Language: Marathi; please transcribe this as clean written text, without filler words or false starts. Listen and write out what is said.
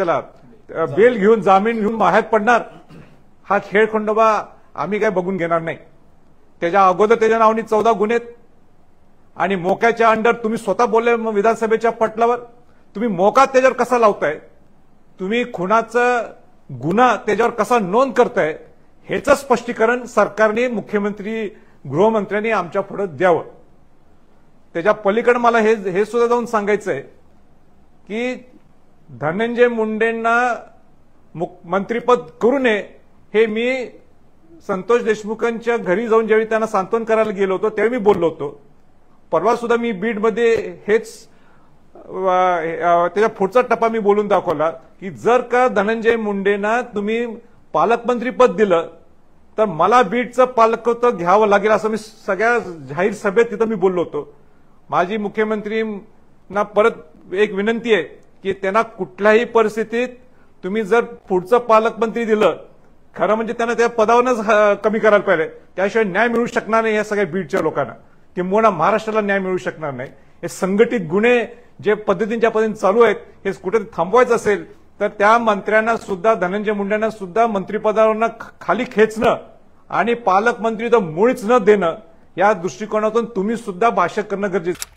त्याला बेल घेऊन जामीन घेऊन बाहेर पडणार, हा खेळखंडोबा आम्ही काय बघून घेणार नाही. त्याच्या अगोदर त्याच्या नावानी 14 गुन्हे आणि मोक्याच्या अंडर तुम्ही स्वतः बोलले विधानसभेच्या पटलावर. तुम्ही मोका त्याच्यावर कसा लावताय, तुम्ही खुनाचा गुन्हा त्याच्यावर कसा नोंद करताय, हेच स्पष्टीकरण सरकारने मुख्यमंत्री गृहमंत्र्यांनी आमच्या पुढे द्यावं. त्याच्या पलीकडे मला हे सुद्धा जाऊन सांगायचंय की धनंजय मुंडेंना मंत्रिपद करू नये हे मी संतोष देशमुखांच्या घरी जाऊन ज्यावेळी त्यांना सांत्वन करायला गेलो होतो त्यावेळी मी बोललो होतो. परवा सुद्धा मी बीडमध्ये हेच त्याच्या पुढचा टप्पा मी बोलून दाखवला की जर का धनंजय मुंडेंना तुम्ही पालकमंत्री पद दिलं तर मला बीडचं पालकत्व घ्यावं लागेल असं मी सगळ्या जाहीर सभेत तिथं मी बोललो होतो. माजी मुख्यमंत्रींना परत एक विनंती आहे की त्यांना कुठल्याही परिस्थितीत तुम्ही जर पुढचं पालकमंत्री दिलं, खरं म्हणजे त्यांना त्या पदावरच कमी करायला पाहिजे, त्याशिवाय न्याय मिळू शकणार नाही या सगळ्या बीडच्या लोकांना, किंबहुना महाराष्ट्राला न्याय मिळू शकणार नाही. हे संघटित गुन्हे जे पद्धतीच्या पद्धतीने चालू आहेत हे कुठे थांबवायचं असेल तर त्या मंत्र्यांना सुद्धा, धनंजय मुंडेंना सुद्धा मंत्रिपदावरनं खाली खेचणं आणि पालकमंत्री तर मुळीच न देणं, या दृष्टिकोनातून तुम्ही सुद्धा भाष्य करणं गरजेचं.